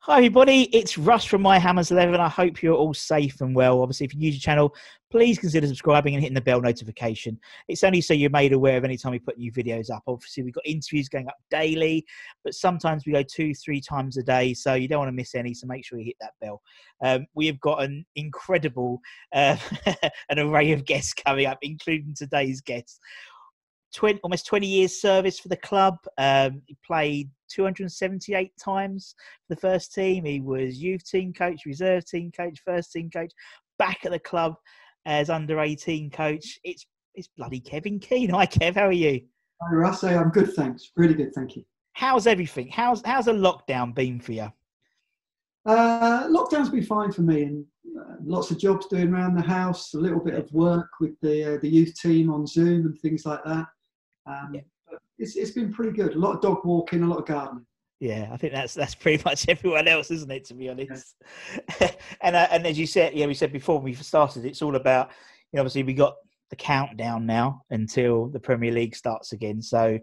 Hi everybody, it's Russ from My Hammers 11. I hope you're all safe and well. Obviously, if you use your channel, please consider subscribing and hitting the bell notification. It's only so you're made aware of any time we put new videos up. Obviously, we've got interviews going up daily, but sometimes we go 2-3 times a day, so you don't want to miss any, so make sure you hit that bell. We have got an incredible an array of guests coming up, including today's guests. Almost 20 years service for the club. He played 278 times for the first team. He was youth team coach, reserve team coach, first team coach, back at the club as under 18 coach. It's bloody Kevin Keane. Hi Kev, how are you? Hi Russ, I'm good, thanks. Really good, thank you. How's everything? How's a lockdown been for you? Lockdown's been fine for me, and lots of jobs doing around the house, a little bit of work with the youth team on Zoom and things like that. But it's been pretty good. A lot of dog walking, a lot of gardening. Yeah, I think that's pretty much everyone else, isn't it? To be honest. Yeah. and as you said, we said before when we started, it's all about, obviously we got the countdown now until the Premier League starts again. So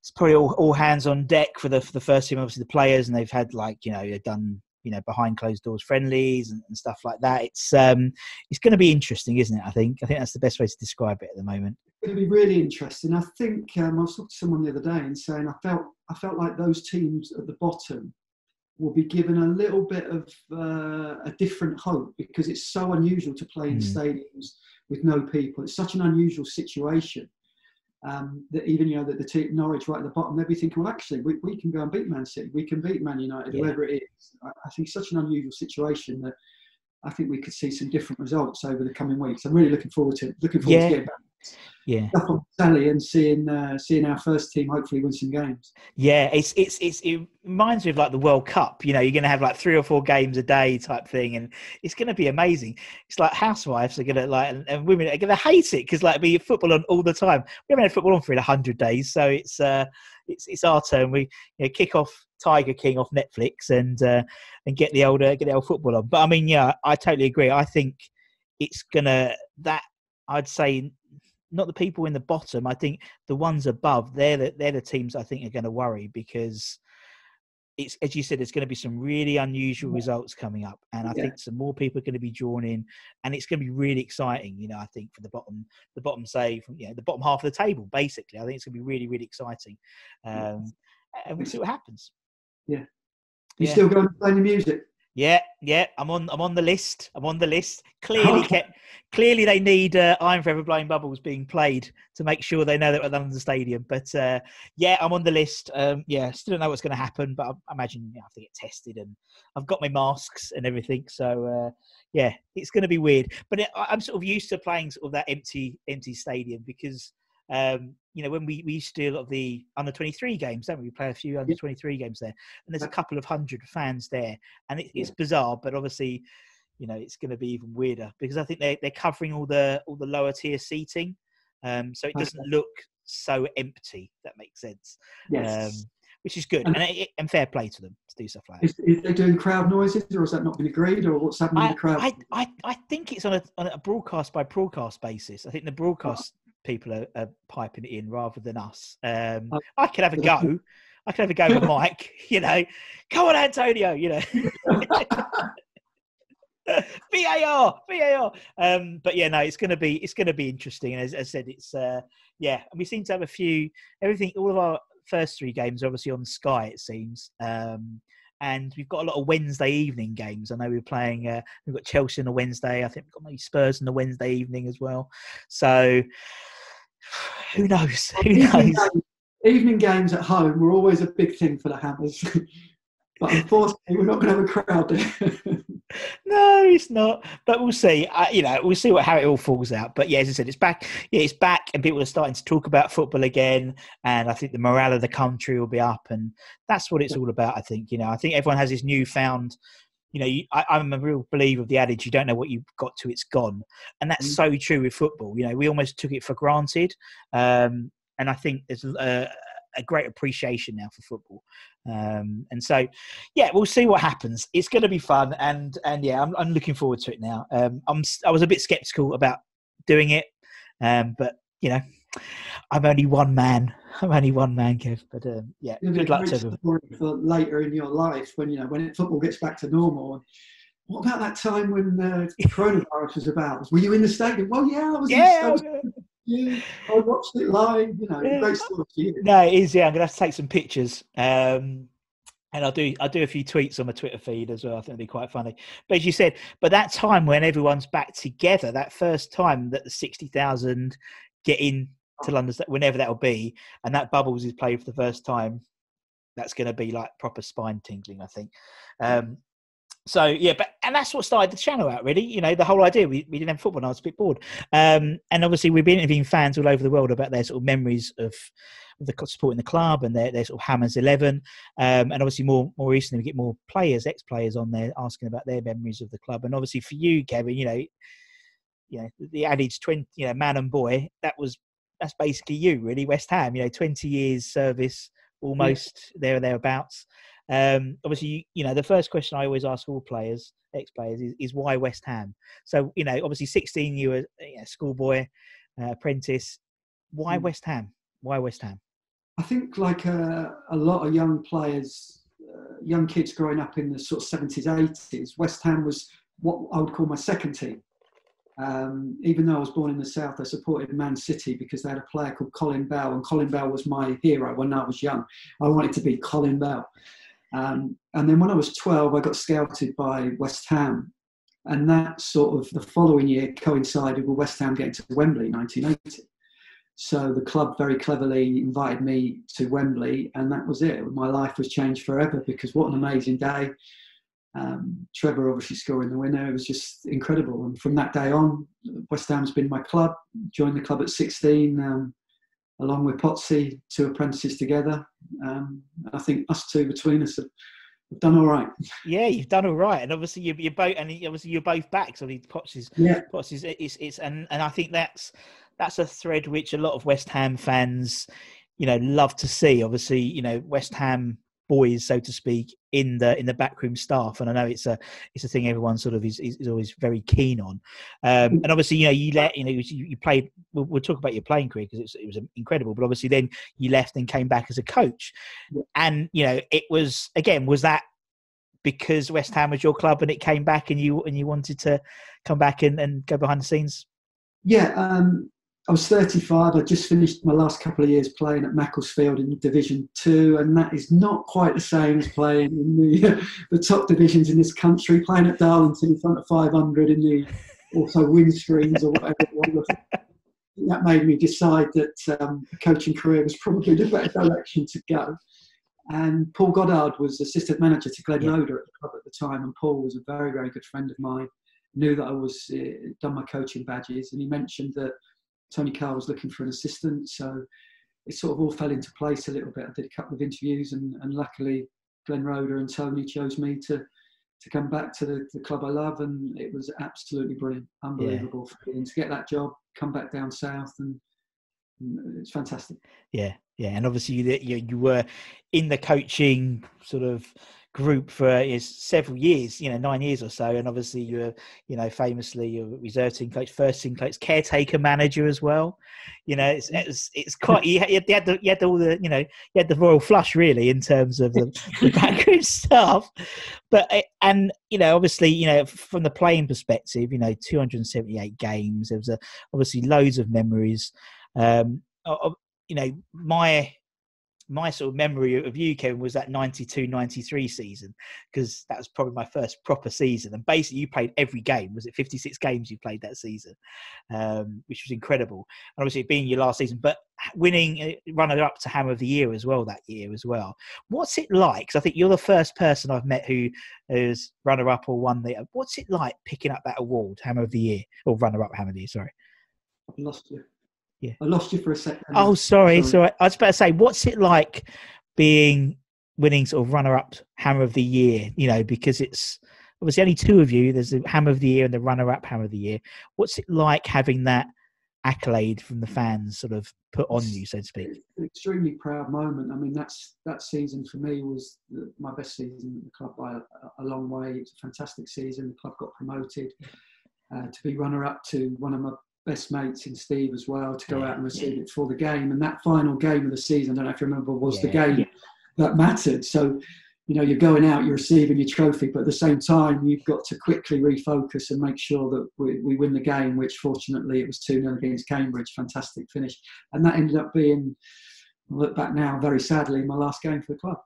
it's probably all hands on deck for the first team. Obviously the players, and they've had they've done behind closed doors friendlies and stuff like that. It's going to be interesting, isn't it? I think that's the best way to describe it at the moment. It's going to be really interesting. I think I was talking to someone the other day and saying I felt like those teams at the bottom will be given a little bit of a different hope, because it's so unusual to play in stadiums with no people. It's such an unusual situation. That even that the team Norwich right at the bottom, they'll be thinking, well, actually, we can go and beat Man City, we can beat Man United, whoever it is. I think it's such an unusual situation that I think we could see some different results over the coming weeks. I'm really looking forward to getting back. Yeah, up on Sally and seeing our first team hopefully win some games. Yeah, it reminds me of like the World Cup. You're going to have like 3 or 4 games a day type thing, and it's going to be amazing. It's like housewives are going to and women are going to hate it because be football on all the time. We haven't had football on for 100 days, so it's our turn. We kick off Tiger King off Netflix and get the old football on. But I mean, I totally agree. I think it's I'd say. Not the people in the bottom. I think the ones above, they're the teams I think are going to worry, because it's, as you said, there's going to be some really unusual results coming up, and I think some more people are going to be drawn in, and it's going to be really exciting. I think for the bottom, say from the bottom half of the table, basically, I think it's going to be really, really exciting, and we'll see what happens. Yeah, you still going to play the music? Yeah, I'm on the list. Clearly they need "I'm Forever Blowing Bubbles" being played to make sure they know that we're at London Stadium. But I'm on the list. Still don't know what's going to happen, but I imagine I have to get tested, and I've got my masks and everything. So it's going to be weird. But I'm sort of used to playing sort of that empty stadium, because when we used to do a lot of the under 23 games, don't we? We play a few under 23 games there, and there's a couple of hundred fans there, and it's bizarre, but obviously, it's going to be even weirder, because I think they're covering all the lower tier seating, so it doesn't look so empty. If that makes sense. Yes. Which is good, and fair play to them to do stuff like that. Is they doing crowd noises, or has that not been agreed, or what's happening in the crowd? I think it's on a broadcast by broadcast basis. I think the broadcast people are piping it in rather than us. I could have a go. I could have a go with Mike. Come on, Antonio. VAR. But it's going to be interesting. And as I said, it's and we seem to have all of our first 3 games are obviously on Sky, it seems. And we've got a lot of Wednesday evening games. I know we're playing. We've got Chelsea on a Wednesday. I think we've got maybe Spurs on the Wednesday evening as well. So who knows? Evening games at home were always a big thing for the Hammers, but unfortunately, we're not going to have a crowd there. No, it's not. But we'll see. We'll see how it all falls out. But as I said, it's back. Yeah, it's back, and people are starting to talk about football again. And I think the morale of the country will be up, and that's what it's all about. I think. I think everyone has this newfound. I'm a real believer of the adage: you don't know what you've got till it's gone, and that's so true with football. We almost took it for granted, and I think there's a great appreciation now for football. And so, we'll see what happens. It's going to be fun, and I'm looking forward to it now. I was a bit sceptical about doing it, but I'm only one man. I'm only one man, Kev. But yeah, It'll be good a luck great to everyone. story for later in your life when football gets back to normal. What about that time when coronavirus was about? Were you in the stadium? Well, yeah, I was in the Yeah, stadium. Yeah, I watched it live. yeah. Great story for you. No, it is. Yeah, I'm gonna have to take some pictures. And I'll do a few tweets on my Twitter feed as well. I think it'd be quite funny. But as you said, but that time when everyone's back together, that first time that the 60,000 get in to London, whenever that'll be, and that Bubbles is played for the first time, that's going to be like proper spine tingling, I think. So yeah, and that's what started the channel out, really. The whole idea. We didn't have football, and I was a bit bored. And obviously, we've been interviewing fans all over the world about their sort of memories of the supporting the club and their sort of Hammers 11. And obviously, more recently, we get more players, ex-players, on there asking about their memories of the club. And obviously, for you, Kevin, the adage 20, man and boy, that's basically you, really. West Ham, 20 years service, almost there or thereabouts. Obviously, the first question I always ask all players, ex-players, is why West Ham? So, obviously 16, you were a schoolboy, apprentice. Why West Ham? Why West Ham? I think like a lot of young players, young kids growing up in the sort of 70s, 80s, West Ham was what I would call my second team. Even though I was born in the South, I supported Man City because they had a player called Colin Bell, and Colin Bell was my hero when I was young. I wanted to be Colin Bell. And then when I was 12, I got scouted by West Ham. And that sort of the following year coincided with West Ham getting to Wembley in 1980. So the club very cleverly invited me to Wembley, and that was it. My life was changed forever because what an amazing day. Trevor obviously scoring the winner. It was just incredible. And from that day on, West Ham's been my club. Joined the club at 16. Along with Potsy, 2 apprentices together. I think us two between us have done all right. Yeah, you've done all right, and obviously you're both, and obviously you're both back. So Potsy's, it's and I think that's a thread which a lot of West Ham fans, love to see. Obviously, West Ham boys, so to speak, in the backroom staff, and I know it's a thing everyone sort of is always very keen on. And obviously, you played. We'll talk about your playing career because it was incredible. But obviously, then you left and came back as a coach, and it was that because West Ham was your club and it came back and you wanted to come back and go behind the scenes. Yeah. I was 35. I just finished my last couple of years playing at Macclesfield in Division 2, and that is not quite the same as playing in the top divisions in this country. Playing at Darlington in front of 500 in the also windscreens or whatever it was. That made me decide that the coaching career was probably the better direction to go. And Paul Goddard was assistant manager to Glenn Roeder at the club at the time, and Paul was a very, very good friend of mine. Knew that I was done my coaching badges, and he mentioned that Tony Carr was looking for an assistant, so it sort of all fell into place a little bit. I did a couple of interviews, and luckily Glenn Roeder and Tony chose me to come back to the club I love, and it was absolutely brilliant, unbelievable for me. And to get that job, come back down south, and it's fantastic. Yeah, and obviously you were in the coaching sort of group for several years, 9 years or so, and obviously you were, famously you're reserve team coach, first team coach, caretaker manager as well. It's quite you had all the you had the royal flush really in terms of the backroom staff, but obviously from the playing perspective, 278 games. There was obviously loads of memories. My sort of memory of you, Kevin, was that 92-93 season, because that was probably my first proper season. And basically, you played every game. Was it 56 games you played that season, which was incredible. And obviously, it being your last season, but winning runner-up to Hammer of the Year as well that year as well. What's it like? Because I think you're the first person I've met who is runner-up or won the. What's it like picking up that award, Hammer of the Year, or runner-up Hammer of the Year? Sorry, I've lost you. Yeah. I lost you for a second. Oh, sorry. I was about to say, what's it like winning sort of runner-up Hammer of the Year? Because it's obviously only 2 of you. There's the Hammer of the Year and the runner-up Hammer of the Year. What's it like having that accolade from the fans sort of put on you, so to speak? It's an extremely proud moment. I mean, that season for me was my best season at the club by a long way. It's a fantastic season. The club got promoted. To be runner-up to one of my best mates in Steve as well to go out and receive it for the game. And that final game of the season, I don't know if you remember, was the game that mattered. So, you're going out, you're receiving your trophy, but at the same time, you've got to quickly refocus and make sure that we win the game, which fortunately it was 2-0 against Cambridge. Fantastic finish. And that ended up being, I look back now, very sadly, my last game for the club.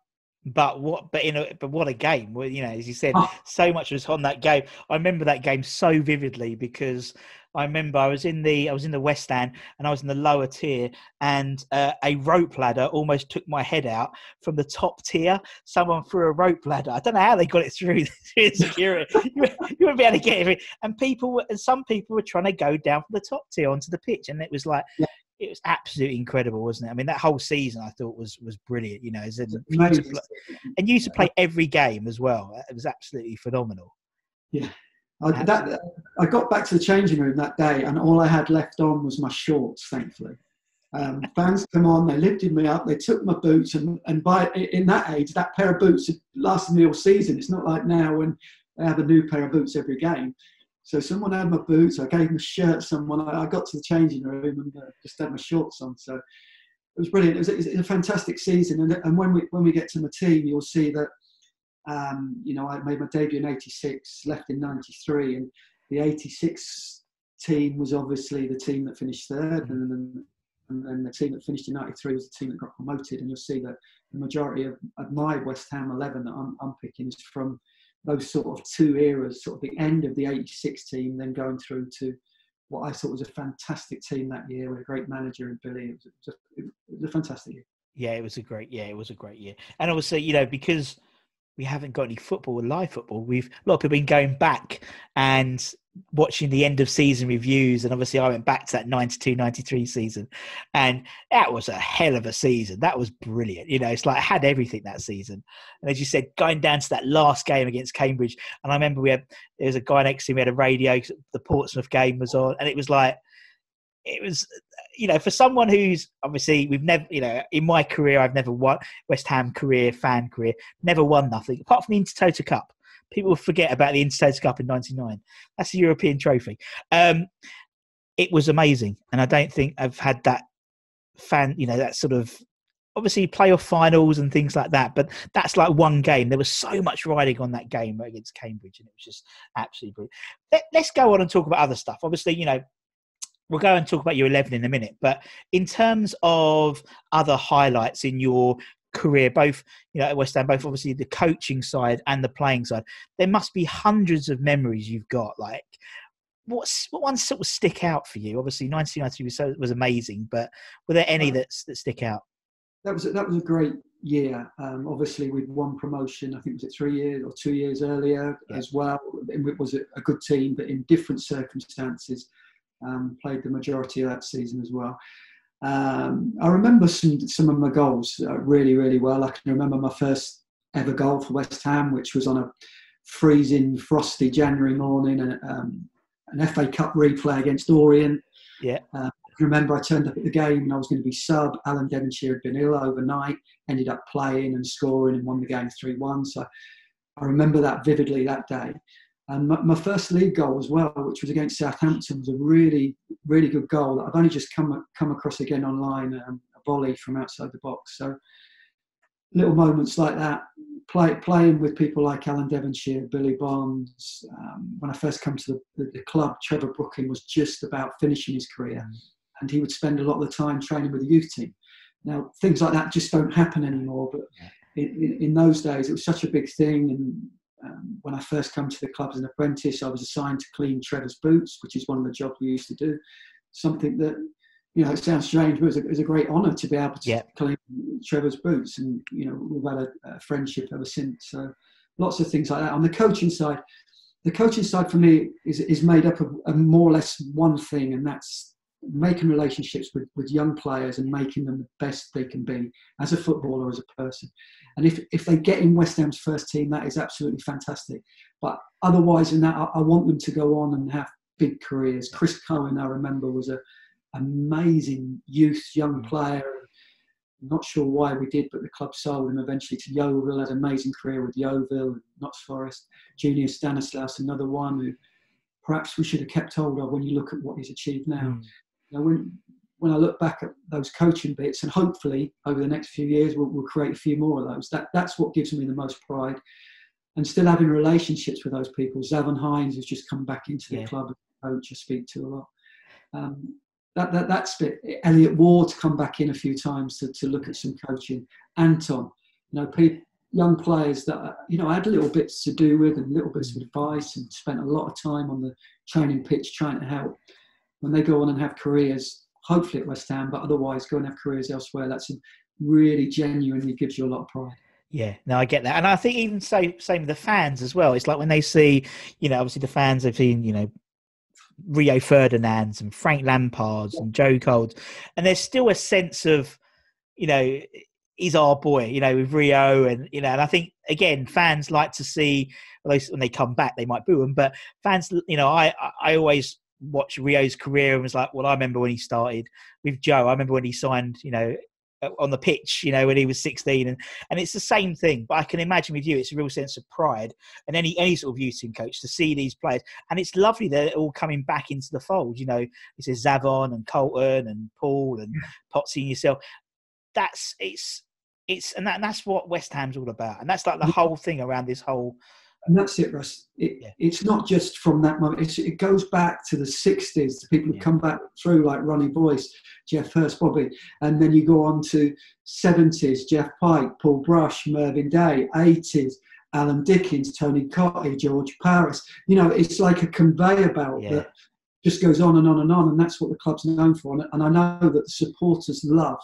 But what a game! Well, as you said, so much was on that game. I remember that game so vividly because I remember I was in the West Stand and I was in the lower tier, and a rope ladder almost took my head out from the top tier. Someone threw a rope ladder. I don't know how they got it through security. You wouldn't be able to get it. And some people were trying to go down from the top tier onto the pitch, and it was like. Yeah. It was absolutely incredible, wasn't it? I mean, that whole season I thought was brilliant. And you used to play every game as well. It was absolutely phenomenal. Yeah, I got back to the changing room that day, and all I had left on was my shorts. Thankfully, fans come on, they lifted me up, they took my boots, and in that age, that pair of boots had lasted me all season. It's not like now when they have a new pair of boots every game. So someone had my boots, I gave them a shirt, I got to the changing room and just had my shorts on. So it was brilliant. It was a fantastic season. And when we get to my team, you'll see that, I made my debut in 86, left in 93. And the 86 team was obviously the team that finished third. And then the team that finished in 93 was the team that got promoted. And you'll see that the majority of my West Ham 11 that I'm picking is from those sort of two eras, sort of the end of the 86 team, then going through to what I thought was a fantastic team that year with a great manager in Billy. It was a fantastic year. Yeah, it was a great year. And obviously, because we haven't got any live football, a lot of people been going back and watching the end of season reviews. And obviously I went back to that 92-93 season, and that was a hell of a season. That was brilliant. It's like I had everything that season. And as you said, going down to that last game against Cambridge, and I remember there was a guy next to me, we had a radio, the Portsmouth game was on, and it was for someone who's obviously, we've never, in my career, I've never won, West Ham fan career, never won nothing apart from the Untitled Cup. People forget about the Untitled Cup in '99. That's a European trophy. It was amazing, and I don't think I've had that that sort of, obviously playoff finals and things like that. But that's like one game. There was so much riding on that game against Cambridge, and it was just absolutely brilliant. Let's go on and talk about other stuff. Obviously, we'll go and talk about your 11 in a minute. But in terms of other highlights in your career, both at West Ham, both obviously the coaching side and the playing side, there must be hundreds of memories you've got. Like, what ones sort of stick out for you? Obviously 1993 was amazing, but were there any that stick out? That was a great year. Obviously we'd won promotion, I think was it 3 years or 2 years earlier as well. It was a good team, but in different circumstances. Played the majority of that season as well. I remember some of my goals really, really well. I can remember my first ever goal for West Ham, which was on a freezing, frosty January morning, and an FA Cup replay against Orient. Yeah. I remember I turned up at the game and I was going to be sub. Alan Devonshire had been ill overnight, ended up playing and scoring and won the game 3-1. So I remember that vividly that day. And my first league goal as well, which was against Southampton, was a really, really good goal that I've only just come across again online, a volley from outside the box. So little moments like that, playing with people like Alan Devonshire, Billy Bonds. When I first come to the club, Trevor Brooking was just about finishing his career, and he would spend a lot of the time training with the youth team. Now, things like that just don't happen anymore, but in those days, it was such a big thing. And when I first come to the club as an apprentice, I was assigned to clean Trevor's boots, which is one of the jobs we used to do. Something that, it sounds strange, but it was a great honour to be able to clean Trevor's boots. And, we've had a friendship ever since. So lots of things like that. On the coaching side for me is made up of more or less one thing, and that's making relationships with young players and making them the best they can be as a footballer, as a person. And if they get in West Ham's first team, that is absolutely fantastic. But otherwise than that, I want them to go on and have big careers. Chris Cohen, I remember, was an amazing young player. I'm not sure why we did, but the club sold him eventually to Yeovil, had an amazing career with Yeovil and Notts Forest. Junior Stanislaus, another one who perhaps we should have kept hold of when you look at what he's achieved now. Mm. You know, when I look back at those coaching bits, and hopefully over the next few years we'll create a few more of those. That's what gives me the most pride. And still having relationships with those people. Zavon Hines has just come back into the club, a coach I speak to a lot. That's it. Elliot Ward's come back in a few times to look at some coaching. Anton, young players that I had little bits to do with and little bits of advice, and spent a lot of time on the training pitch trying to help. When they go on and have careers, hopefully at West Ham, but otherwise go and have careers elsewhere, that's really genuinely gives you a lot of pride. Yeah, no, I get that. And I think even same with the fans as well. It's like when they see, obviously the fans have seen, Rio Ferdinands and Frank Lampards and Joe Colds, and there's still a sense of, he's our boy, with Rio, and and I think again fans like to see, when they come back they might boo him, but fans, I always watch Rio's career and was like, well, I remember when he started with Joe. I remember when he signed, on the pitch, when he was 16, and it's the same thing. But I can imagine with you, it's a real sense of pride, and any sort of youth team coach to see these players, and it's lovely they're all coming back into the fold. It says Zavon and Colton and Paul and Potsy and yourself. That's what West Ham's all about, and that's like the whole thing around this whole. And that's it, Russ. It's not just from that moment. It goes back to the 60s, the people who come back through like Ronnie Boyce, Jeff Hurst, Bobby. And then you go on to 70s, Jeff Pike, Paul Brush, Mervyn Day, 80s, Alan Dickens, Tony Cottee, George Paris. It's like a conveyor belt that just goes on and on and on. And that's what the club's known for. And I know that the supporters love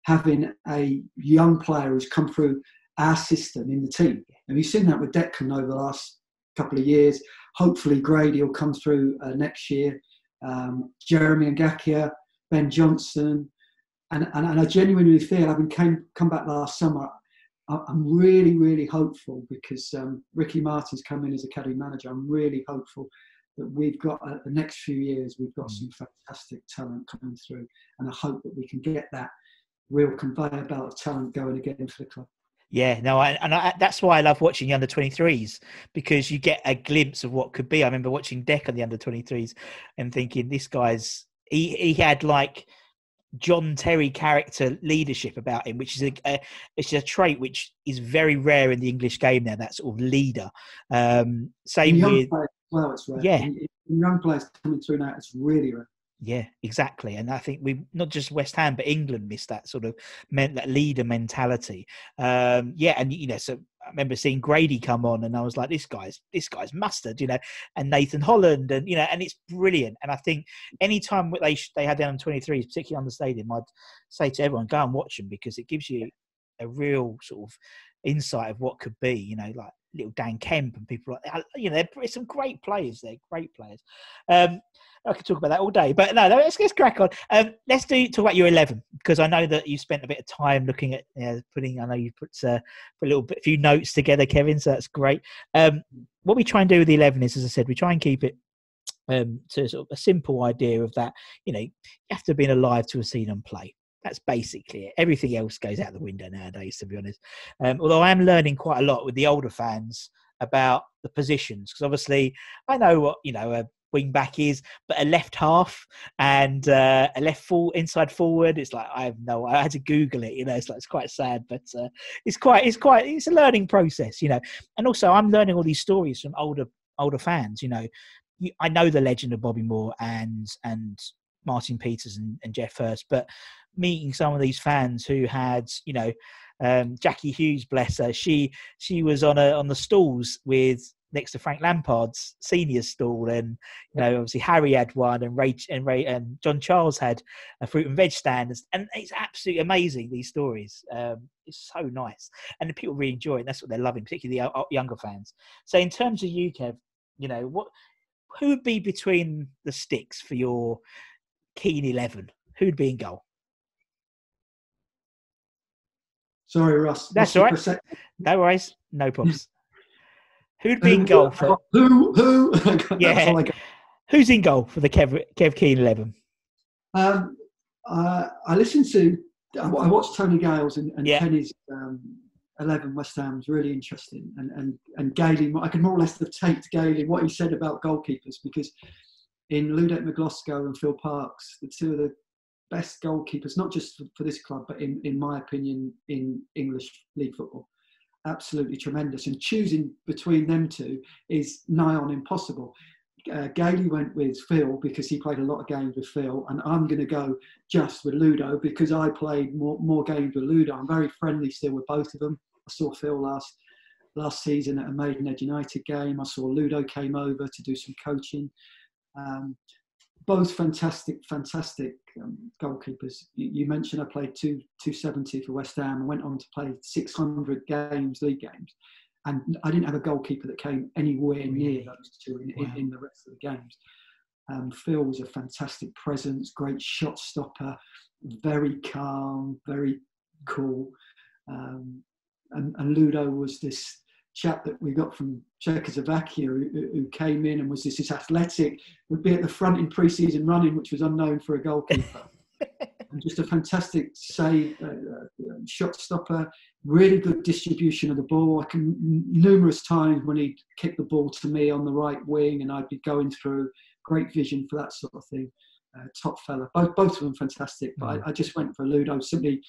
having a young player who's come through our system in the team. And we've seen that with Declan over the last couple of years. Hopefully Grady will come through next year. Jeremy Ngakia, Ben Johnson. And I genuinely feel, having come back last summer, I'm really, really hopeful because Ricky Martin's come in as academy manager. I'm really hopeful that we've got, the next few years, we've got some fantastic talent coming through. And I hope that we can get that real conveyor belt of talent going again for the club. Yeah, no, that's why I love watching the under-23s, because you get a glimpse of what could be. I remember watching Deck on the under-23s and thinking, this guy's he had like John Terry character leadership about him, which is a trait which is very rare in the English game now. That sort of leader. Same with it's rare. Yeah, young players coming through now, it's really rare. Yeah, exactly. And I think we, not just West Ham, but England missed that sort of that leader mentality. So I remember seeing Grady come on and I was like, this guy's mustard, and Nathan Holland, and, and it's brilliant. And I think anytime they had them 23s, particularly on the stadium, I'd say to everyone, go and watch them, because it gives you a real sort of insight of what could be, like little Dan Kemp and people like that. There's some great players there, great players. I could talk about that all day, but no, let's crack on. Let's talk about your 11, because I know that you spent a bit of time looking at putting. I know you put a few notes together, Kevin. So that's great. What we try and do with the 11 is, as I said, we try and keep it to sort of a simple idea of that. You have to have been alive to have seen them play. That's basically it. Everything else goes out the window nowadays, to be honest. Although I am learning quite a lot with the older fans about the positions, because obviously I know what a wing back is, but a left half and a left inside forward, it's like I had to Google it. It's quite sad, but it's a learning process. And also I'm learning all these stories from older fans. I know the legend of Bobby Moore and Martin Peters and Jeff Hurst, but meeting some of these fans who had, Jackie Hughes, bless her, she was on the stalls next to Frank Lampard's senior stall, and obviously Harry had one, and Ray and John Charles had a fruit and veg stand, and it's absolutely amazing, these stories. It's so nice, and the people really enjoy it, and that's what they're loving, particularly the younger fans. So in terms of you, Kev, who would be between the sticks for your Keane 11? Who'd be in goal? Sorry, Russ. That's all right. No worries. No problems. Who'd be in goal for... Who? Yeah. Who's in goal for the Kev Keane 11? I listened to... I watched Tony Gales and Kenny's 11 West Ham was really interesting, and Gailey, I could more or less have taped Gailey what he said about goalkeepers, because in Ludek McGlasgow and Phil Parkes, the two of the best goalkeepers, not just for this club, but in my opinion, in English league football, absolutely tremendous. And choosing between them two is nigh on impossible. Gailey went with Phil because he played a lot of games with Phil, and I'm going to go just with Ludo because I played more games with Ludo. I'm very friendly still with both of them. I saw Phil last season at a Maidenhead United game. I saw Ludo came over to do some coaching. Both fantastic goalkeepers. You mentioned I played 270 for West Ham and went on to play 600 league games. And I didn't have a goalkeeper that came anywhere near those two in the rest of the games. Phil was a fantastic presence, great shot stopper, very calm, very cool. And Ludo was this chap that we got from Czechoslovakia who came in and was this athletic, would be at the front in pre-season running, which was unknown for a goalkeeper. And just a fantastic save, shot stopper, really good distribution of the ball. Numerous times when he'd kick the ball to me on the right wing and I'd be going through, great vision for that sort of thing. Top fella. Both of them fantastic, but I just went for Ludo simply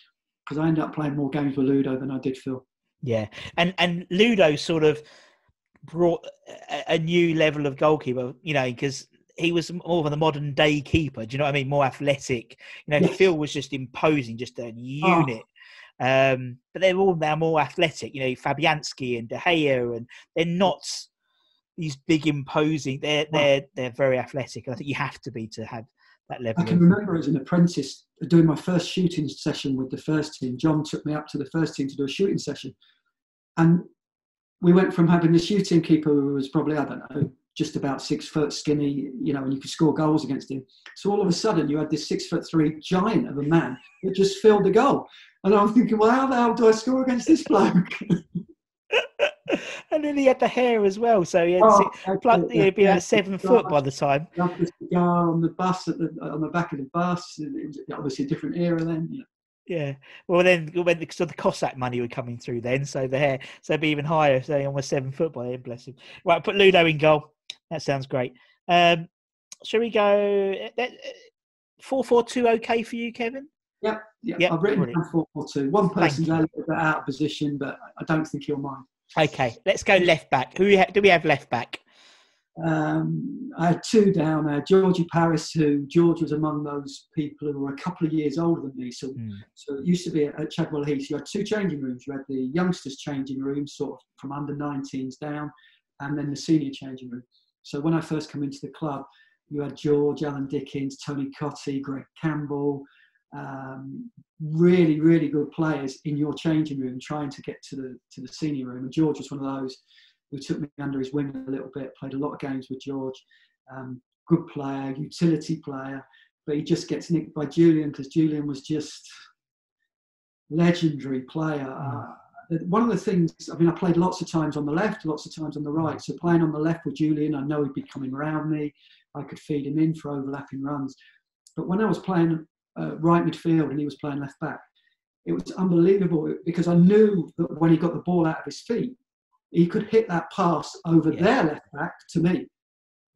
because I ended up playing more games with Ludo than I did Phil. Yeah, and Ludo sort of brought a new level of goalkeeper, because he was more of the modern day keeper. Do you know what I mean? More athletic. Yes. Phil was just imposing, just a unit. But they're all now more athletic. Fabianski and De Gea, and they're not these big imposing. They're very athletic, and I think you have to be to have that level. I can remember as an apprentice doing my first shooting session with the first team. John took me up to the first team to do a shooting session, and we went from having the shooting keeper who was probably, I don't know, just about 6 foot, skinny, and you could score goals against him. So all of a sudden you had this 6'3" giant of a man that just filled the goal. And I'm thinking, well, how the hell do I score against this bloke? And then he had the hair as well. So he had he'd be about 7 foot by the time. The cigar on the bus, on the back of the bus. It was obviously a different era then. Yeah. Well, then so the Cossack money were coming through then. So the hair, so it'd be even higher. So almost 7 foot by then, bless him. Right, put Ludo in goal. That sounds great. Shall we go 4-4-2 okay for you, Kevin? Yep. I've written down 4-4-2. One person's a little bit out of position, but I don't think he'll mind. Okay, let's go left back. Do we have left back? I had two down. Georgie Paris, George was among those people who were a couple of years older than me. So it used to be at Chadwell Heath. You had two changing rooms. You had the youngsters changing room, sort of from under 19s down, and then the senior changing room. So when I first come into the club, you had George, Alan Dickens, Tony Cottee, Greg Campbell, really, really good players in your changing room trying to get to the senior room. And George was one of those who took me under his wing a little bit, played a lot of games with George. Good player, utility player, but he just gets nicked by Julian because Julian was just legendary player. One of the things, I played lots of times on the left, lots of times on the right. So playing on the left with Julian, I know he'd be coming around me. I could feed him in for overlapping runs. But when I was playing right midfield and he was playing left back, it was unbelievable because I knew that when he got the ball out of his feet, he could hit that pass over their left back to me.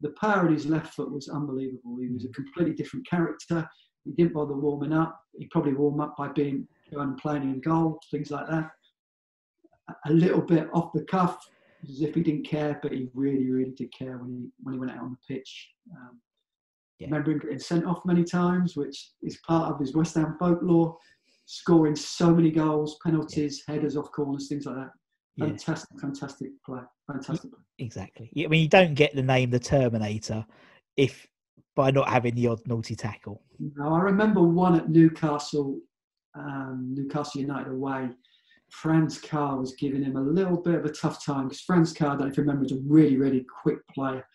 The power in his left foot was unbelievable. He was a completely different character. He didn't bother warming up. He probably warmed up by going and playing in goal, things like that. A little bit off the cuff, as if he didn't care, but he really, really did care when he went out on the pitch. Remember him getting sent off many times, which is part of his West Ham folklore, scoring so many goals, penalties, headers off corners, things like that. Fantastic play. Fantastic play. Exactly. You don't get the name the Terminator by not having the odd naughty tackle. No, I remember one at Newcastle United away. Franz Carr was giving him a little bit of a tough time because Franz Carr, I don't know if you remember, was a really, really quick player.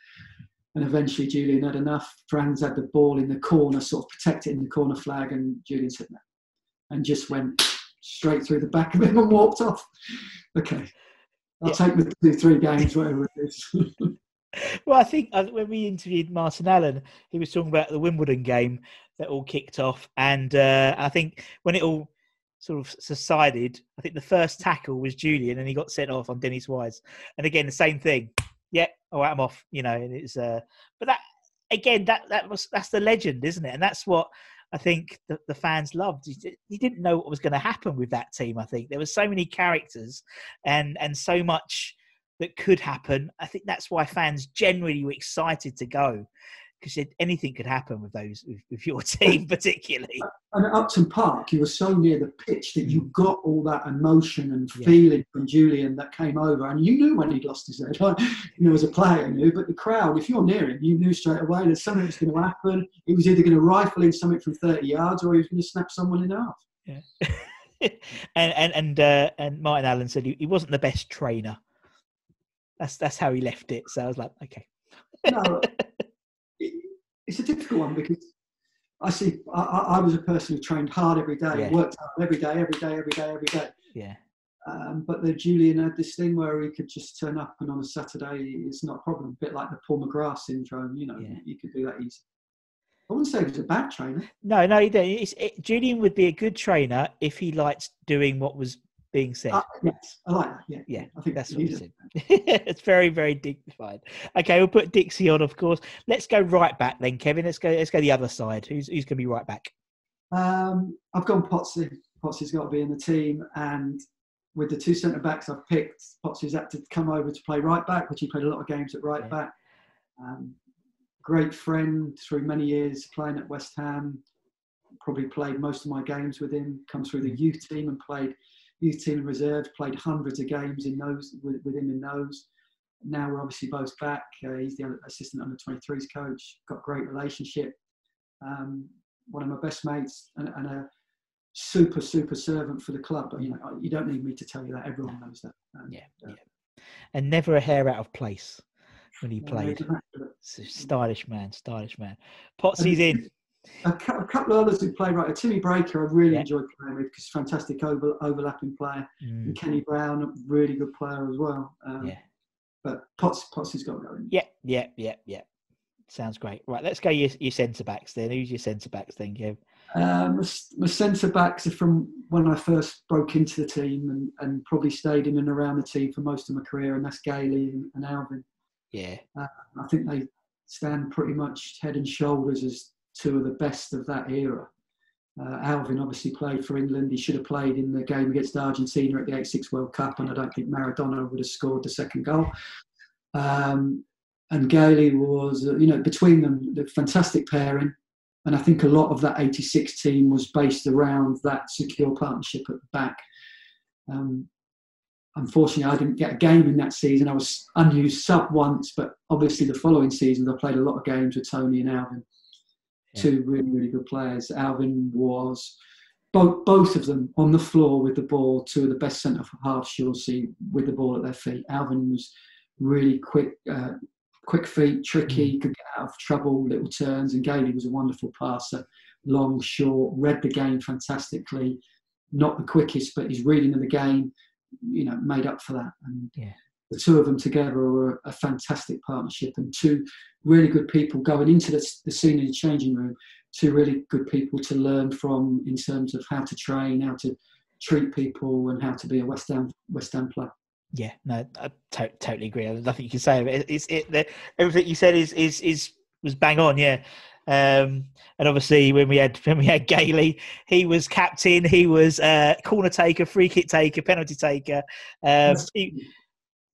And eventually Julian had enough. Franz had the ball in the corner, sort of protected in the corner flag, and Julian said no. And just went straight through the back of him and walked off. Okay. I'll take the 2-3 games, whatever it is. Well, I think when we interviewed Martin Allen, he was talking about the Wimbledon game that all kicked off. And I think when it all sort of subsided, I think the first tackle was Julian, and he got sent off on Dennis Wise. And again, the same thing. Yeah, all right, I'm off. You know, and it's but that again, that's the legend, isn't it? And that's what I think the fans loved. You didn't know what was going to happen with that team. I think there were so many characters and so much that could happen. I think that's why fans generally were excited to go, because anything could happen with with your team particularly. And at Upton Park, you were so near the pitch that you got all that emotion and feeling from Julian that came over, and you knew when he'd lost his head. As a player, you knew, but the crowd, if you're near him, you knew straight away that something was going to happen. He was either going to rifle in something from 30 yards, or he was going to snap someone in half. Yeah. and Martin Allen said he wasn't the best trainer. That's how he left it. So I was like, okay. No. It's a difficult one because I was a person who trained hard every day, worked hard every day. Yeah. But the Julian had this thing where he could just turn up, and on a Saturday it's not a problem. A bit like the Paul McGrath syndrome, you could do that easy. I wouldn't say he was a bad trainer. No, he didn't. Julian would be a good trainer if he liked doing what was being said. Yes, I like that. Yeah, I think that's what he said. It's very, very dignified. Okay, we'll put Dixie on, of course. Let's go right back then, Kevin. Let's go the other side. Who's going to be right back? I've gone Potsy. Potsy's got to be in the team, and with the two centre backs I've picked, Potsy's had to come over to play right back, which he played a lot of games at right back. Great friend through many years playing at West Ham. Probably played most of my games with him. Come through the youth team and played youth team and reserves, played hundreds of games in those with him in those. Now we're obviously both back. He's the assistant under 23s coach. Got a great relationship. One of my best mates and a super servant for the club. But you don't need me to tell you that. Everyone knows that. And never a hair out of place when he played. Stylish man. Potsy's in. A couple of others who play right. Timmy Breaker, I really enjoyed playing with because fantastic overlapping player. And Kenny Brown, a really good player as well. But Potsy's got to go in. Yeah. Sounds great. Right, let's go your centre backs then. Who's your centre backs then, Kev? My centre backs are from when I first broke into the team and probably stayed in and around the team for most of my career, and that's Gailey and Alvin. Yeah. I think they stand pretty much head and shoulders as two of the best of that era. Alvin obviously played for England. He should have played in the game against Argentina at the '86 World Cup, and I don't think Maradona would have scored the second goal. And Gailey was, between them, the fantastic pairing. And I think a lot of that '86 team was based around that secure partnership at the back. Unfortunately, I didn't get a game in that season. I was unused sub once, but obviously the following season I played a lot of games with Tony and Alvin. Two really, really good players. Alvin was both of them on the floor with the ball, two of the best centre halves you'll see with the ball at their feet. Alvin was really quick feet, tricky, could get out of trouble, little turns, and Gailey was a wonderful passer, long, short, read the game fantastically. Not the quickest, but his reading of the game, made up for that. And the two of them together were a fantastic partnership, and two really good people going into the senior changing room, two really good people to learn from in terms of how to train, how to treat people, and how to be a West Ham player. Yeah, no, I totally agree. There's nothing you can say. Everything you said was bang on. Yeah, and obviously when we had Gailey, he was captain. He was corner taker, free kick taker, penalty taker.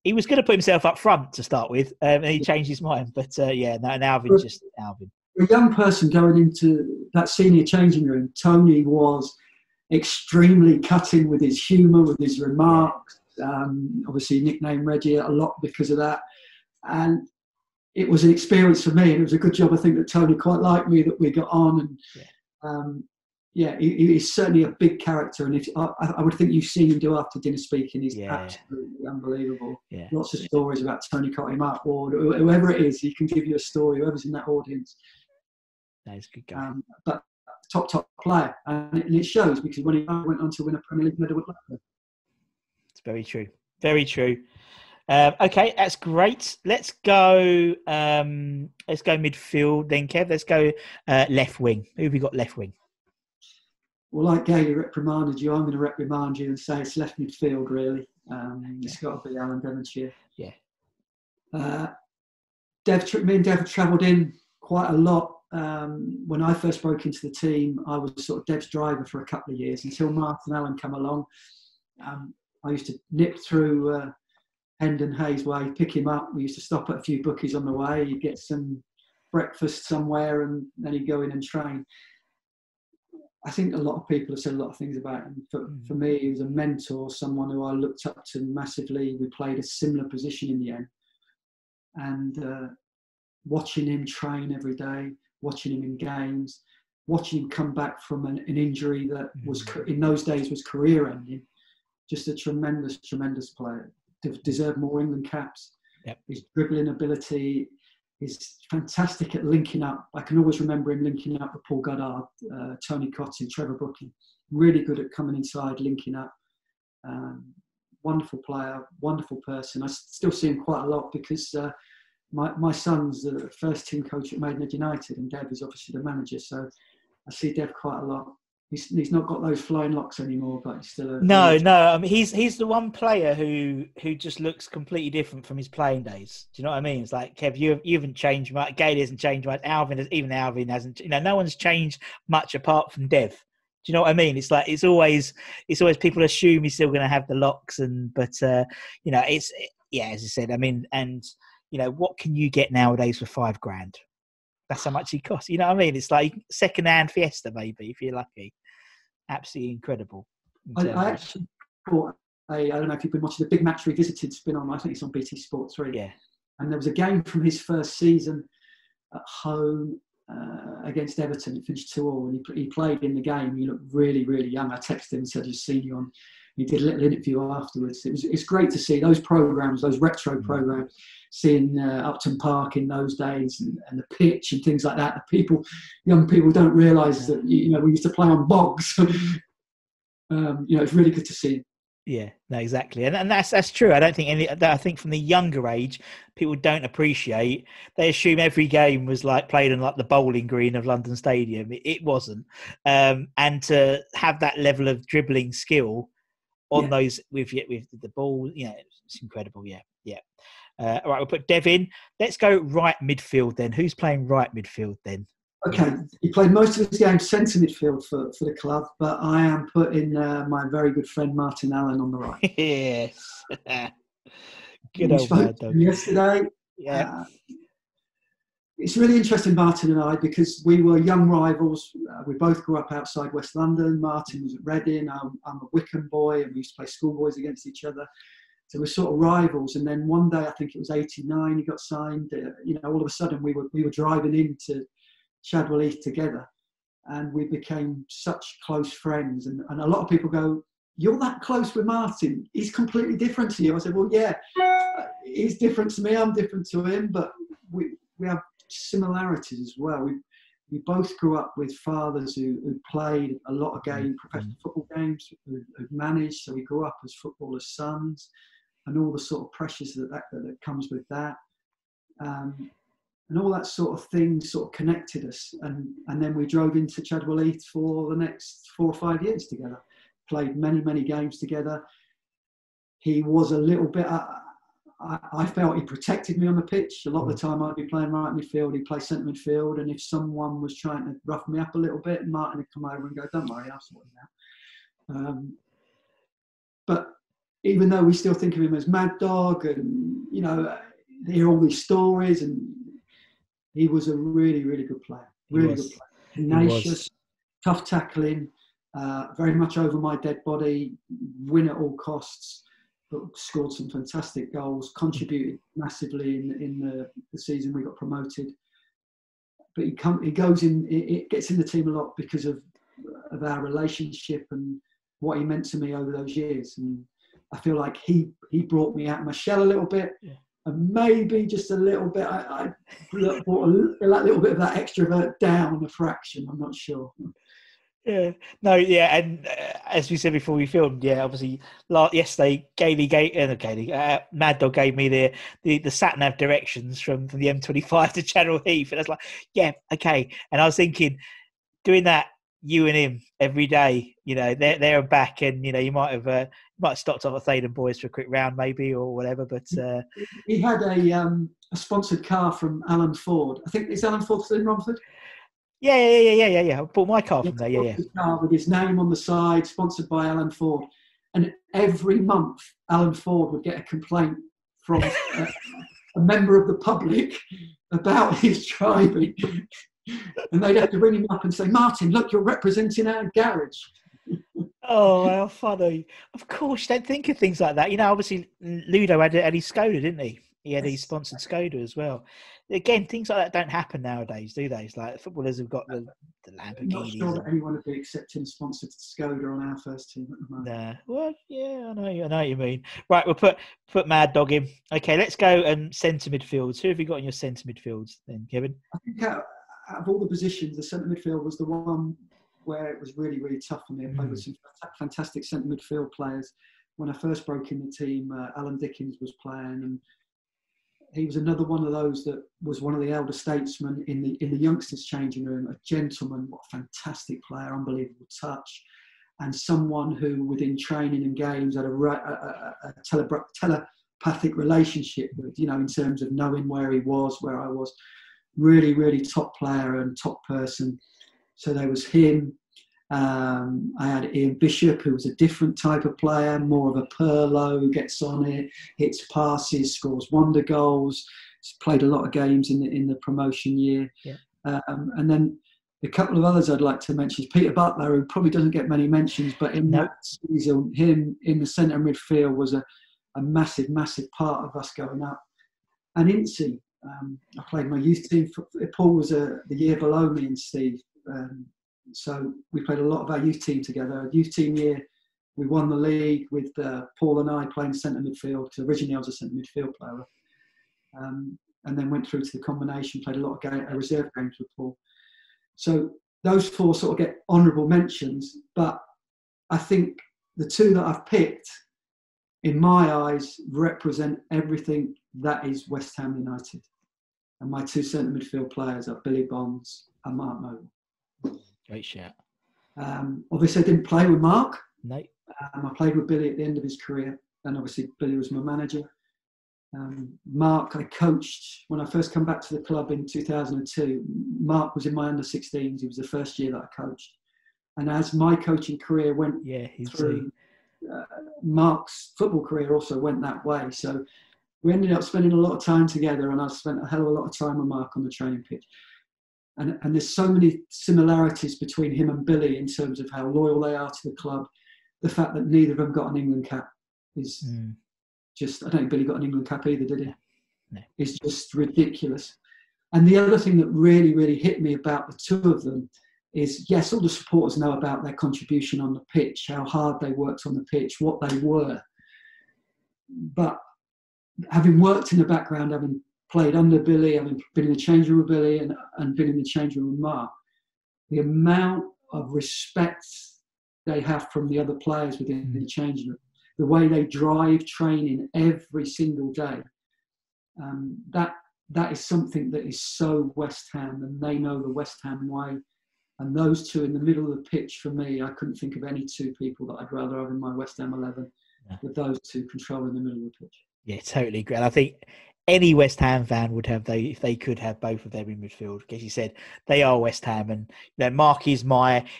He was going to put himself up front to start with, and he changed his mind. But and Alvin. A young person going into that senior changing room, Tony was extremely cutting with his humour, with his remarks. Obviously, nicknamed Reggie a lot because of that. And it was an experience for me. And it was a good job, I think, that Tony quite liked me, that we got on. And he's certainly a big character. And I would think you've seen him do after dinner speaking. He's absolutely unbelievable. Yeah. Lots of stories about Tony caught him up, or whoever it is, he can give you a story, whoever's in that audience. That is a good guy. But top player. And it shows, because when he went on to win a Premier League medal with Butler. It's very true. Very true. Okay, that's great. Let's go midfield then, Kev. Let's go left wing. Who have we got left wing? well, like Gailey reprimanded you, I'm going to reprimand you and say it's left midfield, really. It's got to be Alan Devonshire. Yeah. Me and Dev have travelled in quite a lot. When I first broke into the team, I was sort of Dev's driver for a couple of years until Martin Allen came along. I used to nip through Hendon Hayes Way, pick him up. We used to stop at a few bookies on the way. He'd get some breakfast somewhere and then he'd go in and train. I think a lot of people have said a lot of things about him. For me, he was a mentor, someone who I looked up to massively. We played a similar position in the end. And watching him train every day, watching him in games, watching him come back from an injury that was, in those days, was career-ending. Just a tremendous, tremendous player. Deserved more England caps. Yep. His dribbling ability is fantastic at linking up. I can always remember him linking up with Paul Goddard, Tony Cotton, Trevor Brooking. Really good at coming inside, linking up. Wonderful player, wonderful person. I still see him quite a lot because my son's the first team coach at Maidenhead United and Dev is obviously the manager. So I see Dev quite a lot. He's not got those flying locks anymore, but he's still No. I mean, he's the one player who just looks completely different from his playing days. Do you know what I mean? It's like, Kev, you haven't changed much. Gailey hasn't changed much. Alvin hasn't. No one's changed much apart from Dev. Do you know what I mean? It's like it's always people assume he's still going to have the locks, but it's as I said. I mean, and what can you get nowadays for $5,000? That's how much he costs. You know what I mean? It's like second-hand Fiesta, maybe, if you're lucky. Absolutely incredible. I actually thought, I don't know if you've been watching the Big Match Revisited spin on, I think it's on BT Sport 3. Yeah. And there was a game from his first season at home against Everton. It finished 2-2, and he played in the game. He looked really, really young. I texted him and said, just seen you on. He did a little interview afterwards. It's great to see those programmes, those retro programmes, seeing Upton Park in those days and the pitch and things like that. Young people don't realise that we used to play on bogs. It's really good to see. Yeah, no, exactly, and that's true. I don't think I think from the younger age, people don't appreciate. They assume every game was like played on like the bowling green of London Stadium. It wasn't, and to have that level of dribbling skill on those with the ball, it's incredible. Yeah. All right, we'll put Dev in. Let's go right midfield then. Who's playing right midfield then? Okay, he played most of his games centre midfield for the club, but I am putting my very good friend Martin Allen on the right. Yes. Good old man, yesterday. Yeah. It's really interesting, Martin and I, because we were young rivals. We both grew up outside West London. Martin was at Reading. I'm a Wickham boy, and we used to play schoolboys against each other. So we're sort of rivals. And then one day, I think it was '89, he got signed. All of a sudden, we were driving into Chadwell Heath together, and we became such close friends. And a lot of people go, "You're that close with Martin? He's completely different to you." I said, "Well, yeah, he's different to me. I'm different to him, but we have similarities as well. We both grew up with fathers who played a lot of professional football games, who managed. So we grew up as footballers' sons, and all the sort of pressures that comes with that, and all that sort of thing sort of connected us. And then we drove into Chadwell Heath for the next 4 or 5 years together. Played many, many games together. He was a little bit. I felt he protected me on the pitch. A lot of the time I'd be playing right midfield, he'd play centre midfield, and if someone was trying to rough me up a little bit, Martin would come over and go, "Don't worry, I'll sort it out." But even though we still think of him as Mad Dog and, hear all these stories, and he was a really, really good player. Really good player. Tenacious, tough tackling, very much over my dead body, win at all costs. But scored some fantastic goals, contributed massively in the season we got promoted. But he goes in, it gets in the team a lot because of our relationship and what he meant to me over those years. And I feel like he brought me out of my shell a little bit, and maybe just a little bit. I brought a little bit of that extrovert down a fraction. I'm not sure. Yeah, no, yeah, and as we said before we filmed, obviously, yesterday, Mad Dog gave me the sat nav directions from the M25 to Channel Heath, and I was like, yeah, okay, and I was thinking, doing that you and him every day. You know, they're back, and you know, you might have stopped off at Thaden Boys for a quick round, maybe, or whatever. But he had a sponsored car from Alan Ford. I think, is Alan Ford still in Romford? Yeah. I bought my car from there. Yeah. Car with his name on the side, sponsored by Alan Ford. And every month, Alan Ford would get a complaint from a member of the public about his driving. And they'd have to ring him up and say, Martin, look, you're representing our garage. Oh, how funny. Of course, you don't think of things like that. You know, obviously, Ludo had his Skoda, didn't he? He had his sponsored Skoda as well. Again, things like that don't happen nowadays, do they? It's like footballers have got the Lamborghinis. I'm not sure that anyone would be accepting sponsored Skoda on our first team at the moment. Nah. Well, yeah, I know what you mean. Right, we'll put Mad Dog in. Okay, let's go and centre midfields. Who have you got in your centre midfields then, Kevin? I think out of all the positions, the centre midfield was the one where it was really, really tough for me. I played with some fantastic centre midfield players. When I first broke in the team, Alan Dickens was playing, and he was another one of those that was one of the elder statesmen in the youngsters' changing room. A gentleman, what a fantastic player, unbelievable touch, and someone who, within training and games, had a telepathic relationship with, you know, in terms of knowing where he was, where I was. Really, really top player and top person. So there was him. I had Ian Bishop, who was a different type of player, more of a Perlo, gets on it, hits passes, scores wonder goals. He's played a lot of games in the promotion year. Yeah. And then a couple of others I'd like to mention is Peter Butler, who probably doesn't get many mentions, but in that season, him in the centre midfield was a massive, massive part of us going up. And Incy, I played my youth team. Paul was the year below me and Steve. So we played a lot of our youth team together. Youth team year, we won the league with Paul and I playing centre midfield, because originally I was a centre midfield player. And then went through to the combination, played a lot of reserve games with Paul. So those four sort of get honourable mentions, but I think the two that I've picked, in my eyes, represent everything that is West Ham United. And my two centre midfield players are Billy Bonds and Mark Noble. Great shout. Obviously, I didn't play with Mark. No. I played with Billy at the end of his career. And obviously, Billy was my manager. Mark, I coached when I first come back to the club in 2002. Mark was in my under-16s. He was the first year that I coached. And as my coaching career went through, Mark's football career also went that way. So we ended up spending a lot of time together, and I spent a hell of a lot of time with Mark on the training pitch. And there's so many similarities between him and Billy in terms of how loyal they are to the club. The fact that neither of them got an England cap is just, I don't think Billy got an England cap either, did he? No. It's just ridiculous. And the other thing that really, really hit me about the two of them is, yes, all the supporters know about their contribution on the pitch, how hard they worked on the pitch, what they were. But having worked in the background, having played under Billy, having been in the change room with Billy and been in the change room with Mark, the amount of respect they have from the other players within the change room, the way they drive training every single day, that is something that is so West Ham, and they know the West Ham way. And those two in the middle of the pitch, for me, I couldn't think of any two people that I'd rather have in my West Ham 11 with those two controlling the middle of the pitch. Yeah, totally agree. And I think any West Ham fan would have, if they could have both of them in midfield. As you said, they are West Ham, and you know, Mark is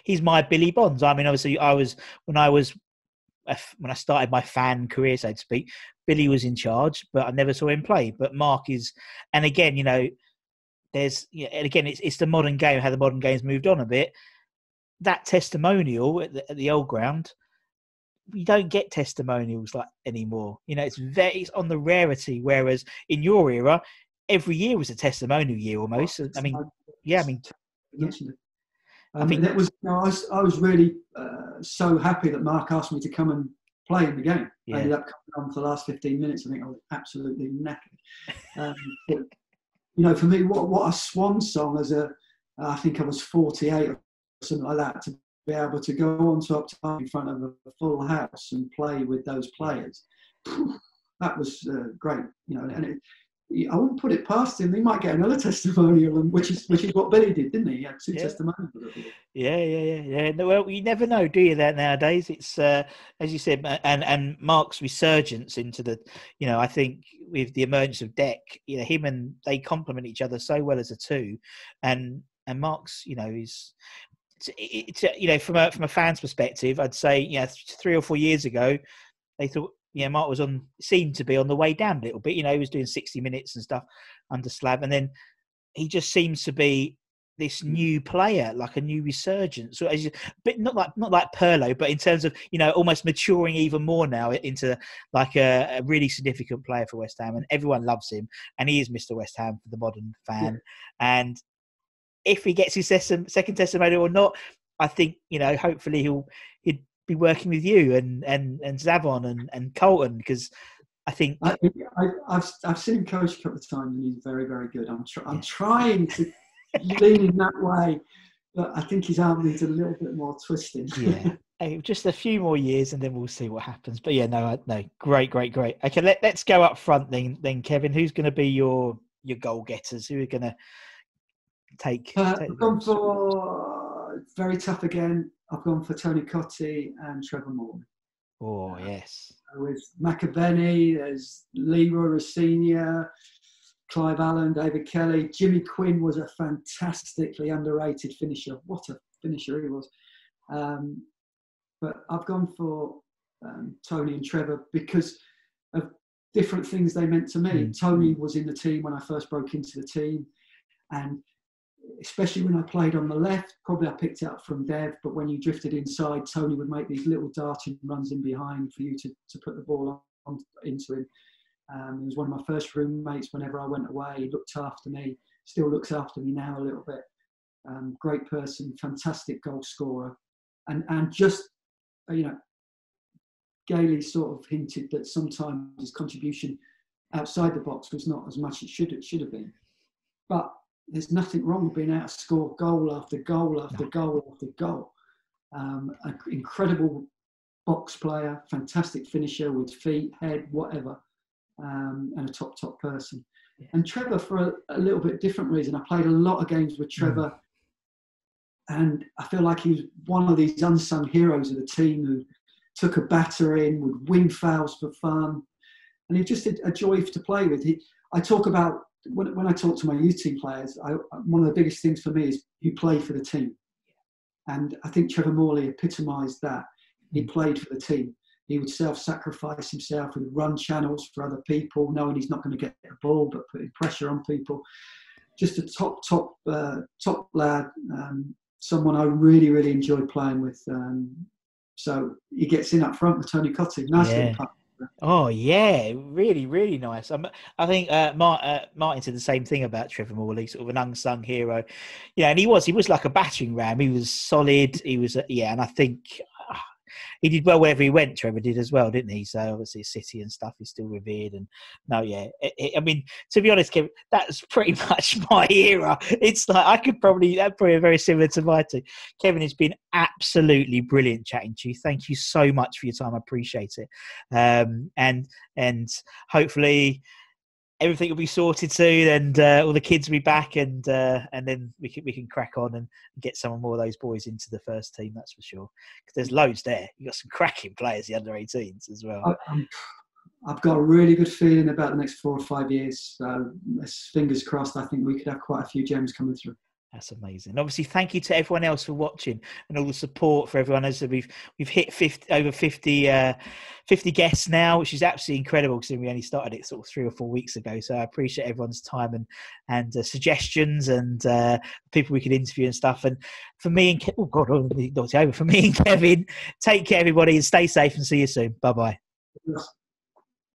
he's my Billy Bonds. I mean, obviously, when I started my fan career, so to speak, Billy was in charge, but I never saw him play. But Mark is, and again, you know, and again, it's the modern game, how the modern game's moved on a bit. That testimonial at the old ground, you don't get testimonials like anymore. You know, it's on the rarity. Whereas in your era, every year was a testimonial year almost. I mean, I think that was. I was really so happy that Mark asked me to come and play in the game. Yeah. I ended up coming on for the last 15 minutes. I think I was absolutely knackered. But, you know, for me, what a swan song I think I was 48 or something like that, to be able to go on to up time in front of a full house and play with those players. That was great, you know. And I wouldn't put it past him. He might get another testimonial, which is what Billy did, didn't he? He had two testimonials. Yeah. No, well, you never know, do you? That nowadays, it's as you said, and Mark's resurgence into the, I think with the emergence of Deck, him and they complement each other so well as a two, and Mark's, is. It's from a fan's perspective, I'd say 3 or 4 years ago, they thought Mark seemed to be on the way down a little bit. He was doing 60 minutes and stuff under Slav, and then he just seems to be this new player, like a new resurgence. So, but not like Pirlo, but in terms of almost maturing even more now into like a really significant player for West Ham, and everyone loves him, and he is Mr. West Ham for the modern fan, and. If he gets his second testimonial or not, I think hopefully he'd be working with you and Zavon and Colton, because I think I've seen him coach a couple of times and he's very, very good. I'm trying to lean in that way, but I think his arm needs a little bit more twisting. Just a few more years and then we'll see what happens. But no, great. Okay, let's go up front then, Kevin. Who's going to be your goal getters? Who are going to take I've gone for very tough again. I've gone for Tony Cottee and Trevor Morley. Oh yes. With McAvenny, there's Leroy Rossignol, Clive Allen, David Kelly. Jimmy Quinn was a fantastically underrated finisher. What a finisher he was. But I've gone for Tony and Trevor because of different things they meant to me. Tony was in the team when I first broke into the team, and especially when I played on the left, probably I picked it up from Dev, but when you drifted inside, Tony would make these little darting runs in behind for you to put the ball into him. He was one of my first roommates whenever I went away. He looked after me, still looks after me now a little bit. Great person, fantastic goal scorer. And just, Gailey sort of hinted that sometimes his contribution outside the box was not as much as it should have been. But there's nothing wrong with being able to score goal after goal after goal after goal. An incredible box player, fantastic finisher with feet, head, whatever, and a top person. Yeah. And Trevor, for a little bit different reason, I played a lot of games with Trevor, and I feel like he was one of these unsung heroes of the team who took a batter in, would win fouls for fun, and he's just a joy to play with. I talk about, when I talk to my youth team players, one of the biggest things for me is you play for the team. And I think Trevor Morley epitomised that. He played for the team. He would self-sacrifice himself. He would run channels for other people, knowing he's not going to get the ball, but putting pressure on people. Just a top lad. Someone I really, really enjoyed playing with. So he gets in up front with Tony Cottee. Nice little punt. Oh yeah, really, really nice. I think Martin said the same thing about Trevor Morley, sort of an unsung hero. And he was like a battering ram. He was solid. He was, and I think he did well wherever he went. Trevor did as well, didn't he? So obviously City and stuff is still revered. And I mean, to be honest, Kevin, that's pretty much my era. It's like that's probably very similar to my two. Kevin, it's been absolutely brilliant chatting to you. Thank you so much for your time. I appreciate it. And hopefully everything will be sorted soon, and all the kids will be back, and then we can crack on and get some more of those boys into the first team. That's for sure. Because there's loads there. You got some cracking players, the under-18s as well. I've got a really good feeling about the next 4 or 5 years. Fingers crossed. I think we could have quite a few gems coming through. That's amazing. Obviously, thank you to everyone else for watching and all the support for everyone. As we've hit over 50 guests now, which is absolutely incredible because we only started it sort of 3 or 4 weeks ago. So I appreciate everyone's time and suggestions and people we could interview and stuff. And for me and for me and Kevin, take care everybody and stay safe and see you soon. Bye bye. Yes.